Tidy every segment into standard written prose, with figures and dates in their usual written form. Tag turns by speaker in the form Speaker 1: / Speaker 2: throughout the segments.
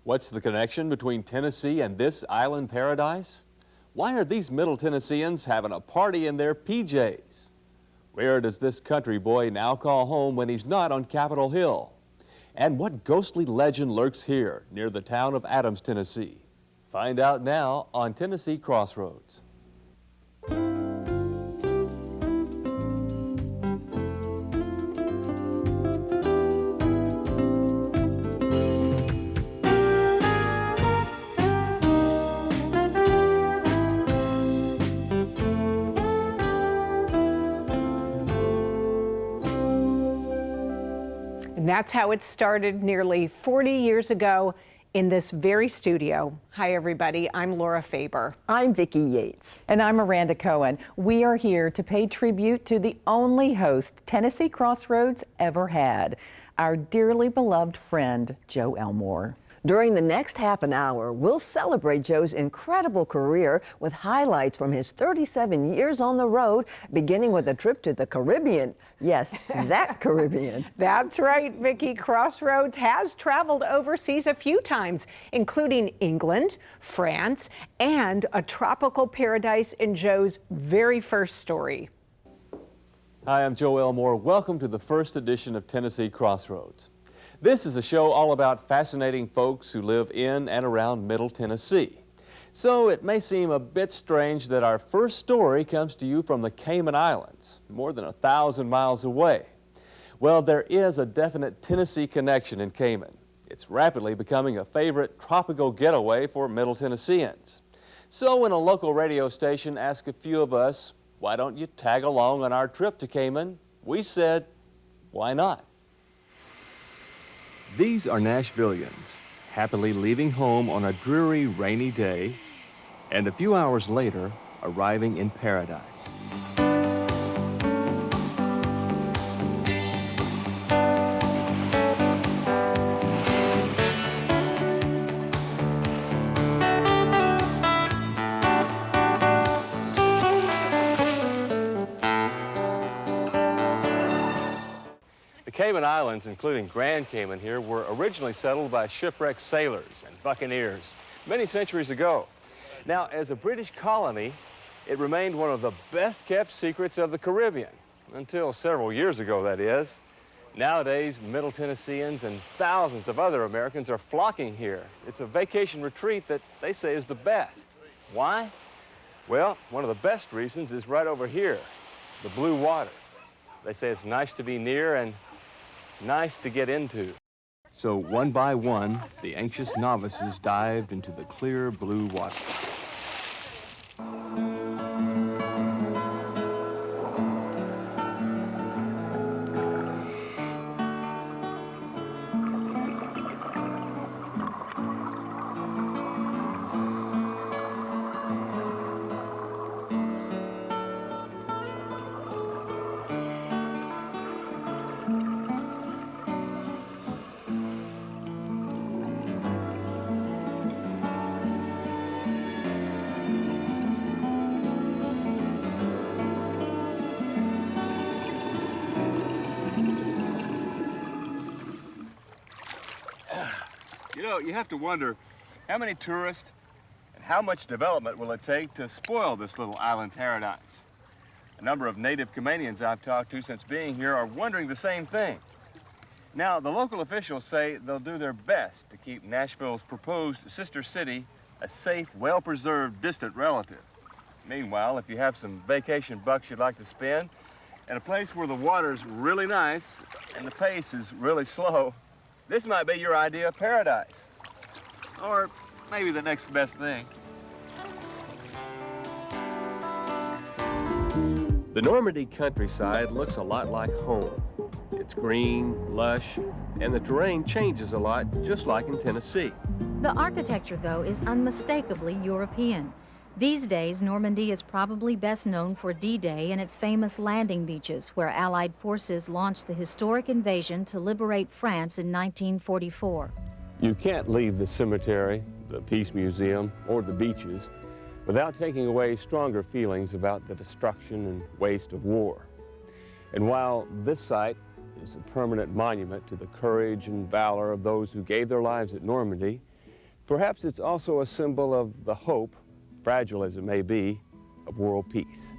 Speaker 1: What's the connection between Tennessee and this island paradise? Why are these Middle Tennesseans having a party in their PJs? Where does this country boy now call home when he's not on Capitol Hill? And what ghostly legend lurks here near the town of Adams, Tennessee? Find out now on Tennessee Crossroads.
Speaker 2: And that's how it started nearly 40 years ago in this very studio. Hi, everybody. I'm Laura Faber.
Speaker 3: I'm Vicki Yates.
Speaker 4: And I'm Miranda Cohen. We are here to pay tribute to the only host Tennessee Crossroads ever had, our dearly beloved friend, Joe Elmore.
Speaker 3: During the next half an hour, we'll celebrate Joe's incredible career with highlights from his 37 years on the road, beginning with a trip to the Caribbean. Yes, that Caribbean.
Speaker 2: That's right, Vicki. Crossroads has traveled overseas a few times, including England, France, and a tropical paradise in Joe's very first story.
Speaker 1: Hi, I'm Joe Elmore. Welcome to the first edition of Tennessee Crossroads. This is a show all about fascinating folks who live in and around Middle Tennessee. So it may seem a bit strange that our first story comes to you from the Cayman Islands, more than 1,000 miles away. Well, there is a definite Tennessee connection in Cayman. It's rapidly becoming a favorite tropical getaway for Middle Tennesseans. So when a local radio station asked a few of us, why don't you tag along on our trip to Cayman? We said, why not? These are Nashvillians, happily leaving home on a dreary, rainy day, and a few hours later, arriving in paradise. The Cayman Islands, including Grand Cayman here, were originally settled by shipwrecked sailors and buccaneers many centuries ago. Now, as a British colony, it remained one of the best-kept secrets of the Caribbean, until several years ago, that is. Nowadays, Middle Tennesseans and thousands of other Americans are flocking here. It's a vacation retreat that they say is the best. Why? Well, one of the best reasons is right over here, the blue water. They say it's nice to be near and nice to get into. So one by one, the anxious novices dived into the clear blue water. You know, you have to wonder how many tourists and how much development will it take to spoil this little island paradise? A number of native Caymanians I've talked to since being here are wondering the same thing. Now, the local officials say they'll do their best to keep Nashville's proposed sister city a safe, well-preserved, distant relative. Meanwhile, if you have some vacation bucks you'd like to spend, and a place where the water's really nice and the pace is really slow, this might be your idea of paradise. Or maybe the next best thing. The Normandy countryside looks a lot like home. It's green, lush, and the terrain changes a lot, just like in Tennessee.
Speaker 5: The architecture, though, is unmistakably European. These days, Normandy is probably best known for D-Day and its famous landing beaches, where Allied forces launched the historic invasion to liberate France in 1944.
Speaker 1: You can't leave the cemetery, the Peace Museum, or the beaches without taking away stronger feelings about the destruction and waste of war. And while this site is a permanent monument to the courage and valor of those who gave their lives at Normandy, Perhaps it's also a symbol of the hope, fragile as it may be, of world peace.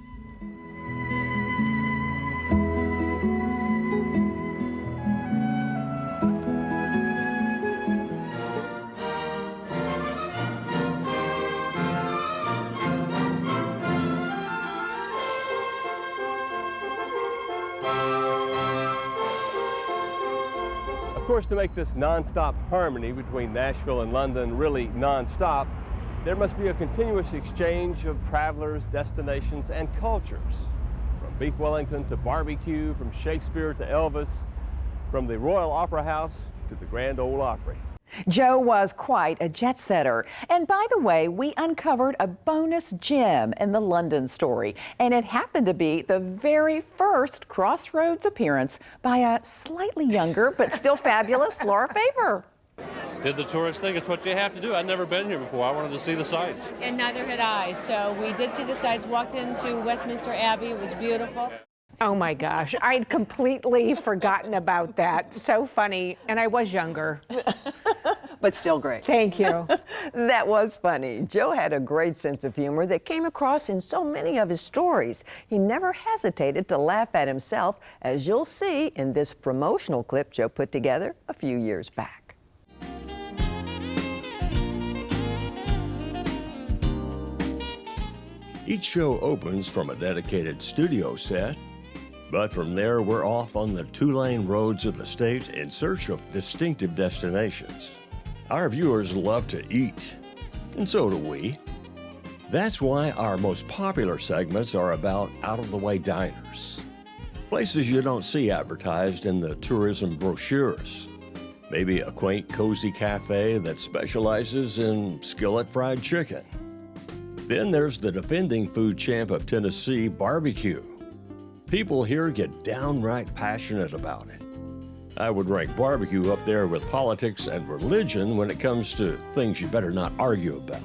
Speaker 1: Of course, to make this non-stop harmony between Nashville and London really non-stop, there must be a continuous exchange of travelers, destinations, and cultures. From Beef Wellington to barbecue, from Shakespeare to Elvis, from the Royal Opera House to the Grand Ole Opry.
Speaker 4: Joe was quite a jet setter. And by the way, we uncovered a bonus gem in the London story, and it happened to be the very first Crossroads appearance by a slightly younger but still fabulous Laura Faber.
Speaker 6: Did the tourist thing. It's what you have to do. I'd never been here before. I wanted to see the sights.
Speaker 7: And neither had I. So we did see the sights, walked into Westminster Abbey. It was beautiful.
Speaker 2: Oh my gosh, I'd completely forgotten about that. So funny, and I was younger.
Speaker 3: But still great.
Speaker 2: Thank you.
Speaker 3: That was funny. Joe had a great sense of humor that came across in so many of his stories. He never hesitated to laugh at himself, as you'll see in this promotional clip Joe put together a few years back.
Speaker 8: Each show opens from a dedicated studio set, but from there we're off on the two-lane roads of the state in search of distinctive destinations. Our viewers love to eat, and so do we. That's why our most popular segments are about out-of-the-way diners, places you don't see advertised in the tourism brochures. Maybe a quaint, cozy cafe that specializes in skillet fried chicken. Then there's the defending food champ of Tennessee, barbecue. People here get downright passionate about it. I would rank barbecue up there with politics and religion when it comes to things you better not argue about.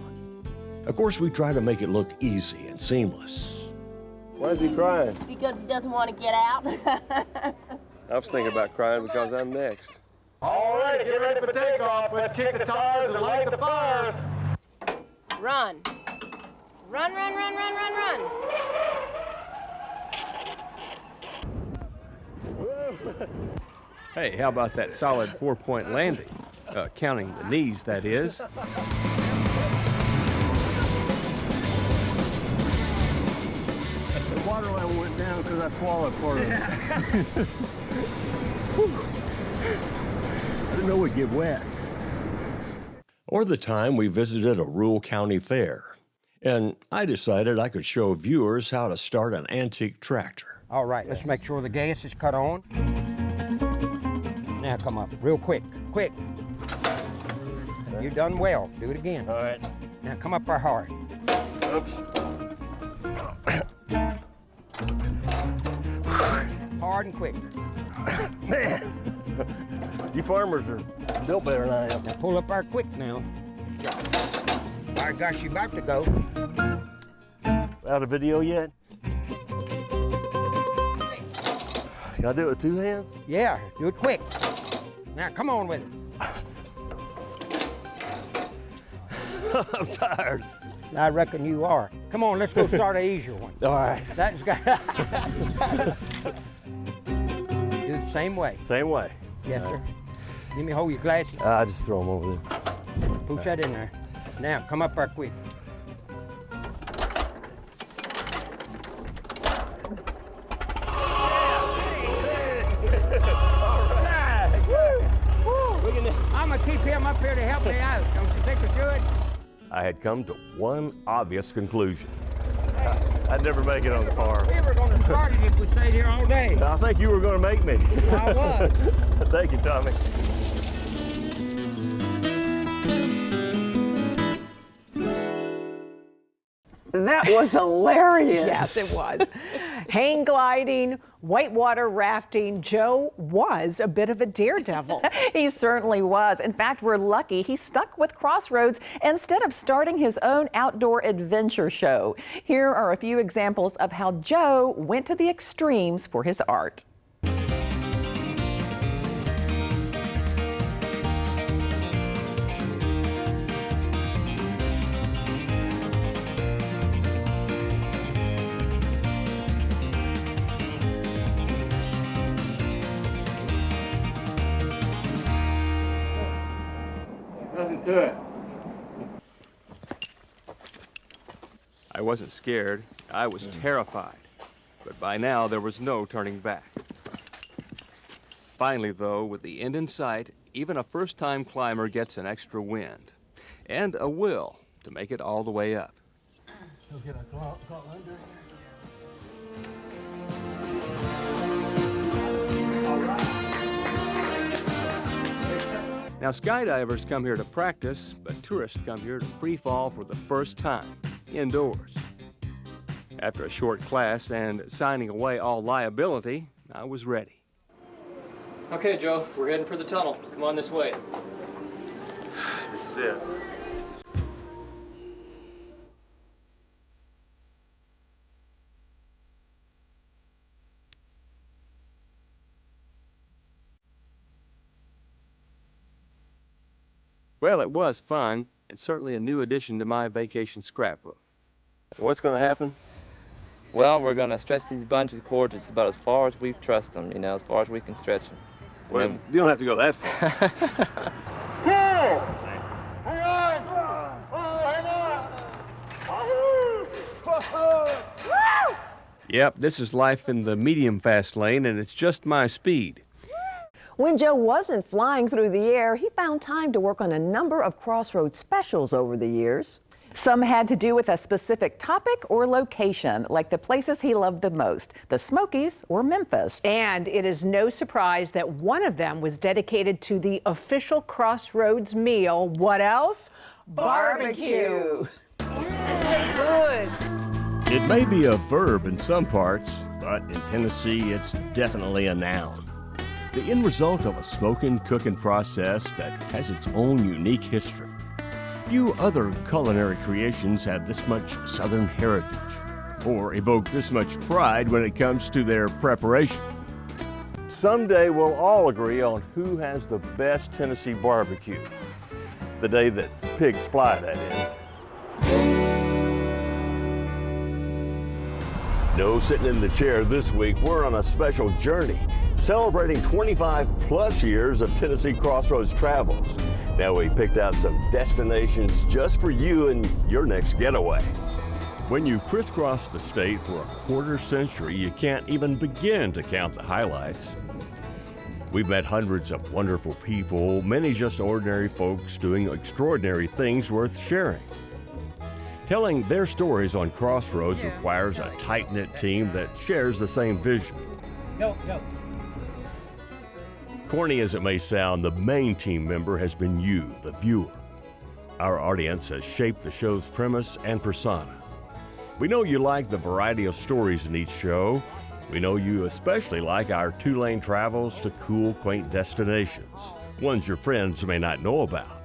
Speaker 8: Of course, we try to make it look easy and seamless.
Speaker 1: Why is he crying?
Speaker 9: Because he doesn't want to get out.
Speaker 1: I was thinking about crying because I'm next.
Speaker 10: All right, get ready for takeoff. Let's kick the tires and light the fires.
Speaker 9: Run. Run, run, run, run, run, run.
Speaker 1: Hey, how about that solid 4-point landing? Counting the knees, that is. The water level went down because I swallowed part of it. I didn't know we'd get wet.
Speaker 8: Or the time we visited a rural county fair, and I decided I could show viewers how to start an antique tractor.
Speaker 10: All right, let's make sure the gas is cut on. Now come up, real quick, quick. You done well. Do it again.
Speaker 1: All right.
Speaker 10: Now come up there hard.
Speaker 1: Oops.
Speaker 10: Hard and quick.
Speaker 1: Man, you farmers are built better than I am.
Speaker 10: Now pull up there quick now. All right, gosh, you about to go.
Speaker 1: Out of video yet? Can I do it with 2 hands?
Speaker 10: Yeah, do it quick. Now come on with it.
Speaker 1: I'm tired.
Speaker 10: I reckon you are. Come on, let's go start an easier one.
Speaker 1: All right.
Speaker 10: That's got. Do the same way.
Speaker 1: Same way.
Speaker 10: Yes, sir. Let me hold your glasses.
Speaker 1: I just throw them over there.
Speaker 10: Push that in there. Now, come up there quick. I'm gonna keep him up here to help me out. Don't you think we should?
Speaker 1: I had come to one obvious conclusion. I'd never make it on the farm.
Speaker 10: We were gonna start it if we stayed here all day.
Speaker 1: I think you were going to make me.
Speaker 10: I was.
Speaker 1: Thank you, Tommy.
Speaker 3: That was hilarious.
Speaker 2: Yes, it was. Hang gliding, whitewater rafting. Joe was a bit of a daredevil.
Speaker 4: He certainly was. In fact, we're lucky he stuck with Crossroads instead of starting his own outdoor adventure show. Here are a few examples of how Joe went to the extremes for his art.
Speaker 1: Nothing to it. I wasn't scared. I was terrified. But by now, there was no turning back. Finally, though, with the end in sight, even a first-time climber gets an extra wind and a will to make it all the way up. Now, skydivers come here to practice, but tourists come here to free fall for the first time, indoors. After a short class and signing away all liability, I was ready.
Speaker 11: Okay, Joe, we're heading for the tunnel. Come on this way.
Speaker 1: This is it. Well, it was fun. It's certainly a new addition to my vacation scrapbook. What's going to happen?
Speaker 12: Well, we're going to stretch these bunches of cords just about as far as we trust them, you know, as far as we can stretch them.
Speaker 1: Well, you don't have to go that far. Yep, this is life in the medium fast lane, and it's just my speed.
Speaker 3: When Joe wasn't flying through the air, he found time to work on a number of Crossroads specials over the years.
Speaker 4: Some had to do with a specific topic or location, like the places he loved the most, the Smokies or Memphis.
Speaker 2: And it is no surprise that one of them was dedicated to the official Crossroads meal. What else? Barbecue.
Speaker 9: That's good.
Speaker 8: It may be a verb in some parts, but in Tennessee, it's definitely a noun. The end result of a smoking, cooking process that has its own unique history. Few other culinary creations have this much Southern heritage or evoke this much pride when it comes to their preparation. Someday we'll all agree on who has the best Tennessee barbecue. The day that pigs fly, that is. No sitting in the chair this week. We're on a special journey, celebrating 25 plus years of Tennessee Crossroads travels. Now we picked out some destinations just for you and your next getaway. When you crisscross the state for a quarter century, you can't even begin to count the highlights. We've met hundreds of wonderful people, many just ordinary folks doing extraordinary things worth sharing. Telling their stories on Crossroads requires a tight-knit team that shares the same vision.
Speaker 11: Go.
Speaker 8: Corny as it may sound, the main team member has been you, the viewer. Our audience has shaped the show's premise and persona. We know you like the variety of stories in each show. We know you especially like our two-lane travels to cool, quaint destinations, ones your friends may not know about.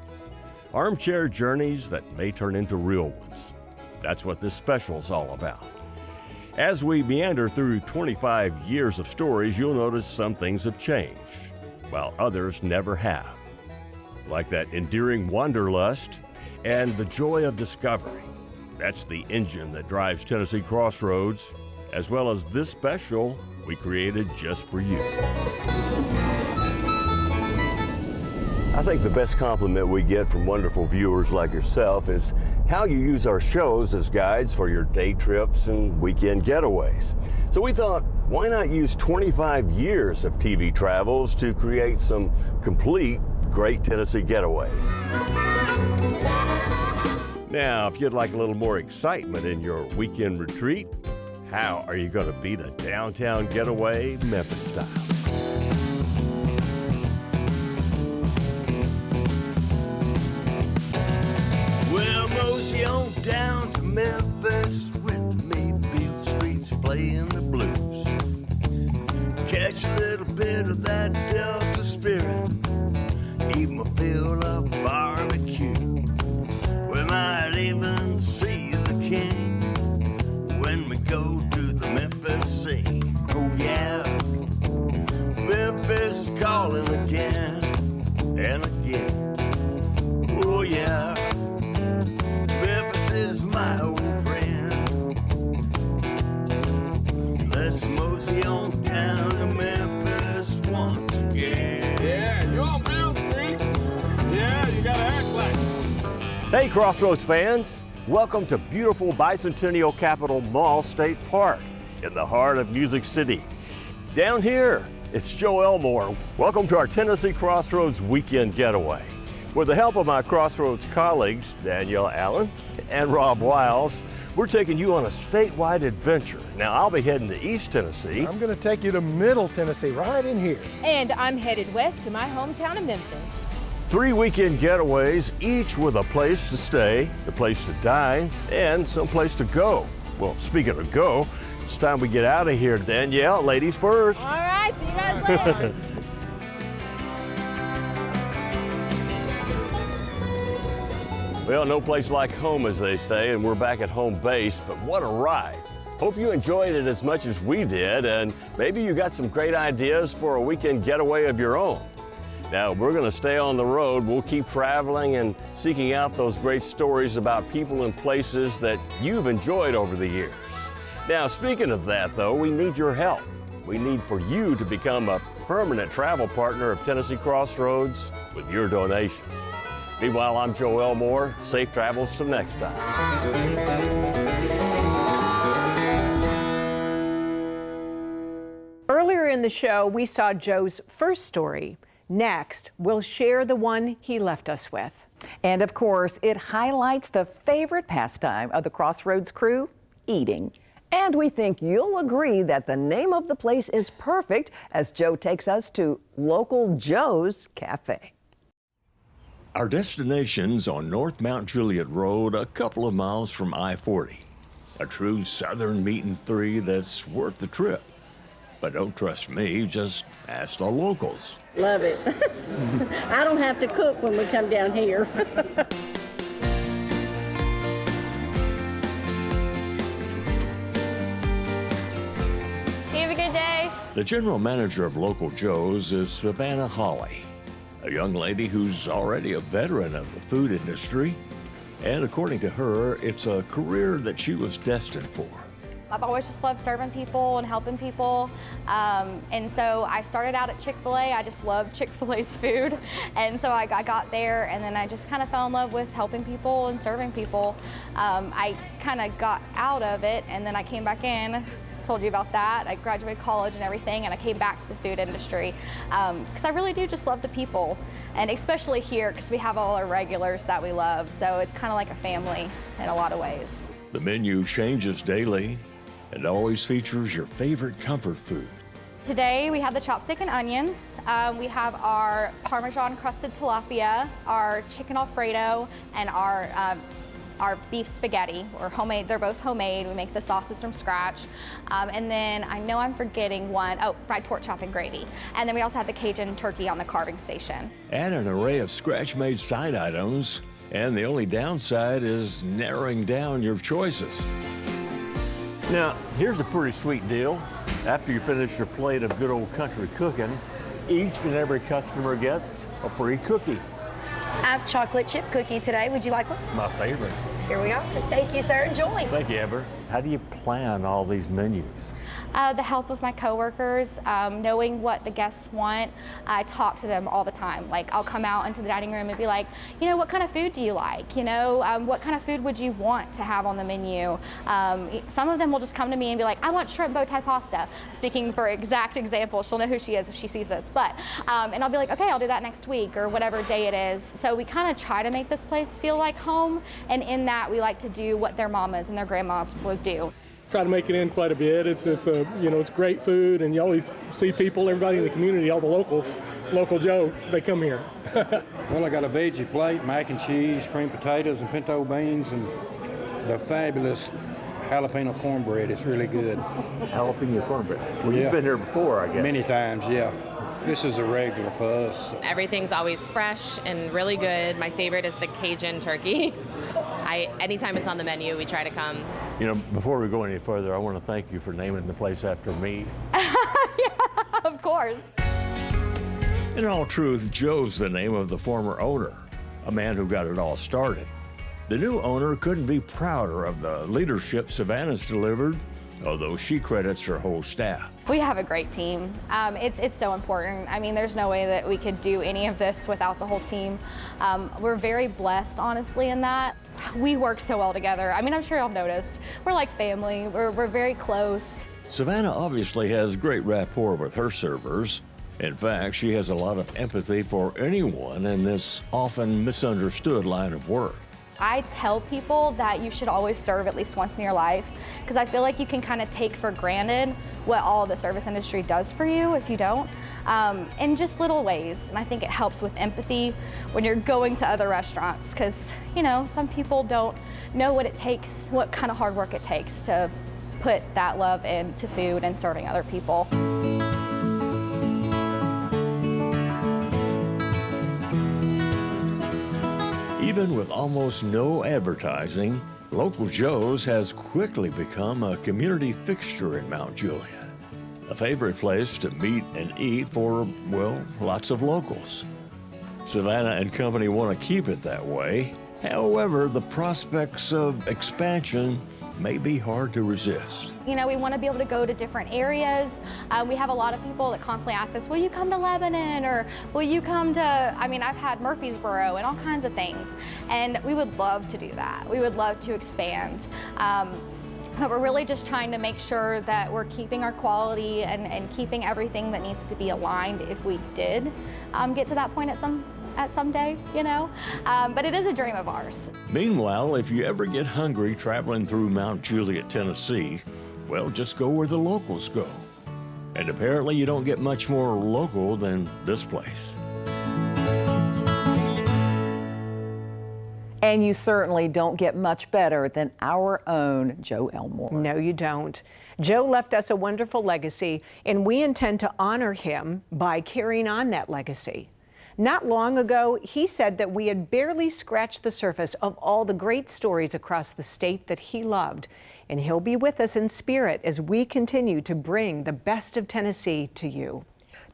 Speaker 8: Armchair journeys that may turn into real ones. That's what this special's all about. As we meander through 25 years of stories, you'll notice some things have changed, while others never have. Like that endearing wanderlust and the joy of discovery. That's the engine that drives Tennessee Crossroads, as well as this special we created just for you. I think the best compliment we get from wonderful viewers like yourself is how you use our shows as guides for your day trips and weekend getaways. So we thought, why not use 25 years of TV travels to create some complete great Tennessee getaways? Now, if you'd like a little more excitement in your weekend retreat, how are you going to beat a downtown getaway Memphis style? Well, mosey on down to Memphis with me, Beale Street's playing the blues. Catch a little bit of that Delta spirit, eat my fill of barbecue. We might even see the king when we go to the Memphis scene. Oh yeah, Memphis is calling again and again. Oh yeah, Memphis is my old friend. Let's mosey on down to Memphis once again.
Speaker 13: Yeah, you on Beale Street? Yeah, you gotta act like
Speaker 8: Hey, Crossroads fans. Welcome to beautiful Bicentennial Capitol Mall State Park in the heart of Music City. Down here, it's Joe Elmore. Welcome to our Tennessee Crossroads weekend getaway. With the help of my Crossroads colleagues, Danielle Allen and Rob Wiles, we're taking you on a statewide adventure. Now, I'll be heading to East Tennessee.
Speaker 10: I'm going to take you to Middle Tennessee, right in here.
Speaker 9: And I'm headed west to my hometown of Memphis.
Speaker 8: 3 weekend getaways, each with a place to stay, a place to dine, and some place to go. Well, speaking of go, it's time we get out of here. Danielle, ladies first.
Speaker 9: All right, see you guys later.
Speaker 8: Well, no place like home, as they say, and we're back at home base, but what a ride. Hope you enjoyed it as much as we did, and maybe you got some great ideas for a weekend getaway of your own. Now, we're going to stay on the road. We'll keep traveling and seeking out those great stories about people and places that you've enjoyed over the years. Now, speaking of that, though, we need your help. We need for you to become a permanent travel partner of Tennessee Crossroads with your donation. Meanwhile, I'm Joe Elmore. Safe travels till next time.
Speaker 2: Earlier in the show, we saw Joe's first story. Next, we'll share the one he left us with.
Speaker 4: And of course, it highlights the favorite pastime of the Crossroads crew, eating.
Speaker 3: And we think you'll agree that the name of the place is perfect as Joe takes us to Local Joe's Cafe.
Speaker 8: Our destination's on North Mount Juliet Road, a couple of miles from I-40. A true southern meat and three that's worth the trip. But don't trust me, just ask the locals.
Speaker 13: Love it. I don't have to cook when we come down here.
Speaker 14: Have a good day.
Speaker 8: The general manager of Local Joe's is Savannah Hawley, a young lady who's already a veteran of the food industry. And according to her, it's a career that she was destined for.
Speaker 14: I've always just loved serving people and helping people. And so I started out at Chick-fil-A. I just loved Chick-fil-A's food. And so I got there, and then I just kind of fell in love with helping people and serving people. I kind of got out of it, and then I came back in. Told you about that. I graduated college and everything, and I came back to the food industry because I really do just love the people, and especially here because we have all our regulars that we love. So it's kind of like a family in a lot of ways.
Speaker 8: The menu changes daily and always features your favorite comfort food.
Speaker 14: Today we have the chopstick and onions. We have our Parmesan crusted tilapia, our chicken Alfredo, and our beef spaghetti, or homemade. They're both homemade. We make the sauces from scratch. And then I know I'm forgetting one. Oh, fried pork chop and gravy. And then we also have the Cajun turkey on the carving station.
Speaker 8: And an array of scratch-made side items. And the only downside is narrowing down your choices. Now, here's a pretty sweet deal. After you finish your plate of good old country cooking, each and every customer gets a free cookie.
Speaker 15: I have chocolate chip cookie today. Would you like one?
Speaker 8: My favorite.
Speaker 15: Here we are. Thank you, sir. Enjoy.
Speaker 8: Thank you, Amber. How do you plan all these menus?
Speaker 14: The help of my coworkers, knowing what the guests want. I talk to them all the time. Like, I'll come out into the dining room and be like, you know, what kind of food do you like? You know, what kind of food would you want to have on the menu? Some of them will just come to me and be like, I want shrimp bow tie pasta. Speaking for exact example, she'll know who she is if she sees this. But, and I'll be like, okay, I'll do that next week or whatever day it is. So we kind of try to make this place feel like home. And in that, we like to do what their mamas and their grandmas would do.
Speaker 16: Try to make it in quite a bit. It's great food, and you always see people, everybody in the community, all the locals, Local Joe, they come here.
Speaker 17: Well, I got a veggie plate, mac and cheese, creamed potatoes, and pinto beans, and the fabulous jalapeno cornbread. It's really good.
Speaker 8: Jalapeno cornbread. Well,
Speaker 17: Yeah.
Speaker 8: You've been here before, I guess.
Speaker 17: Many times, yeah. This is a regular for us.
Speaker 18: Everything's always fresh and really good. My favorite is the Cajun turkey. Anytime it's on the menu, we try to come.
Speaker 8: You know, before we go any further, I want to thank you for naming the place after me.
Speaker 14: Yeah, of course.
Speaker 8: In all truth, Joe's the name of the former owner, a man who got it all started. The new owner couldn't be prouder of the leadership Savannah's delivered although she credits her whole staff.
Speaker 14: We have a great team. It's so important. I mean, there's no way that we could do any of this without the whole team. We're very blessed, honestly, in that. We work so well together. I mean, I'm sure y'all noticed. We're like family. We're very close.
Speaker 8: Savannah obviously has great rapport with her servers. In fact, she has a lot of empathy for anyone in this often misunderstood line of work.
Speaker 14: I tell people that you should always serve at least once in your life, because I feel like you can kind of take for granted what all the service industry does for you if you don't, in just little ways. And I think it helps with empathy when you're going to other restaurants, because, you know, some people don't know what it takes, what kind of hard work it takes to put that love into food and serving other people.
Speaker 8: Even with almost no advertising, Local Joe's has quickly become a community fixture in Mount Juliet, a favorite place to meet and eat for, well, lots of locals. Savannah and company want to keep it that way. However, the prospects of expansion may be hard to resist.
Speaker 14: You know, we want to be able to go to different areas. We have a lot of people that constantly ask us, will you come to Lebanon, or will you come to, I mean, I've had Murfreesboro and all kinds of things. And we would love to do that. We would love to expand. But we're really just trying to make sure that we're keeping our quality and keeping everything that needs to be aligned if we did get to that point at some day, you know, but it is a dream of ours.
Speaker 8: Meanwhile, if you ever get hungry traveling through Mount Juliet, Tennessee, well, just go where the locals go. And apparently you don't get much more local than this place.
Speaker 4: And you certainly don't get much better than our own Joe Elmore.
Speaker 2: No, you don't. Joe left us a wonderful legacy, and we intend to honor him by carrying on that legacy. Not long ago, he said that we had barely scratched the surface of all the great stories across the state that he loved. And he'll be with us in spirit as we continue to bring the best of Tennessee to you.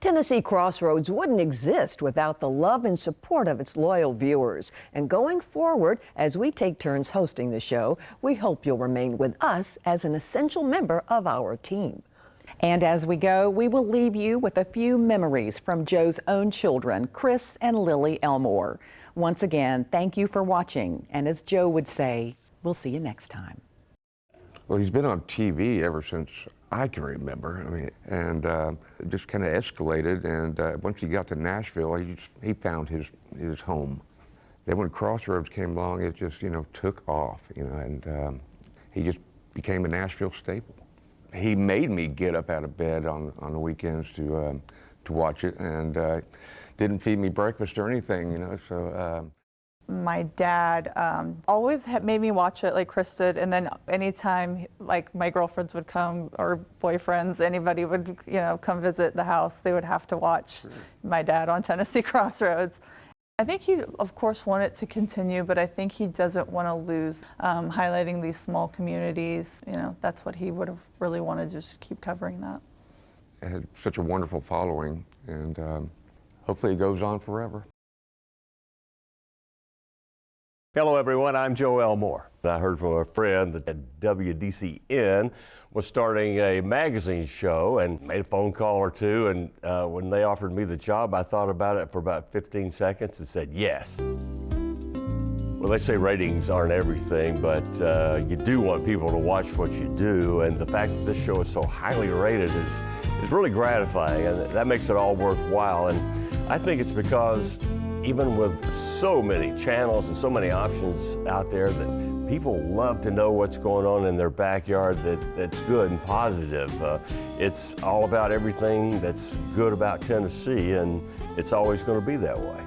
Speaker 3: Tennessee Crossroads wouldn't exist without the love and support of its loyal viewers. And going forward, as we take turns hosting the show, we hope you'll remain with us as an essential member of our team.
Speaker 4: And as we go, we will leave you with a few memories from Joe's own children, Chris and Lily Elmore. Once again, thank you for watching. And as Joe would say, we'll see you next time.
Speaker 19: Well, he's been on TV ever since I can remember. I mean, and it just kind of escalated. And once he got to Nashville, he found his home. Then when Crossroads came along, it just, you know, took off, you know, and he just became a Nashville staple. He made me get up out of bed on the weekends to watch it, and didn't feed me breakfast or anything, you know. So
Speaker 20: my dad always made me watch it like Chris did, and then anytime like my girlfriends would come or boyfriends, anybody would, you know, come visit the house, they would have to watch my dad on Tennessee Crossroads. I think he, of course, wanted to continue, but I think he doesn't want to lose highlighting these small communities. You know, that's what he would have really wanted, just keep covering that.
Speaker 19: it had such a wonderful following, and hopefully it goes on forever.
Speaker 1: Hello everyone, I'm Joe Elmore. I heard from a friend that WDCN was starting a magazine show and made a phone call or two, and when they offered me the job, I thought about it for about 15 seconds and said yes. Well, they say ratings aren't everything, but you do want people to watch what you do, and the fact that this show is so highly rated is really gratifying, and that makes it all worthwhile. And I think it's because even with so many channels and so many options out there, that people love to know what's going on in their backyard that's good and positive. It's all about everything that's good about Tennessee, and it's always going to be that way.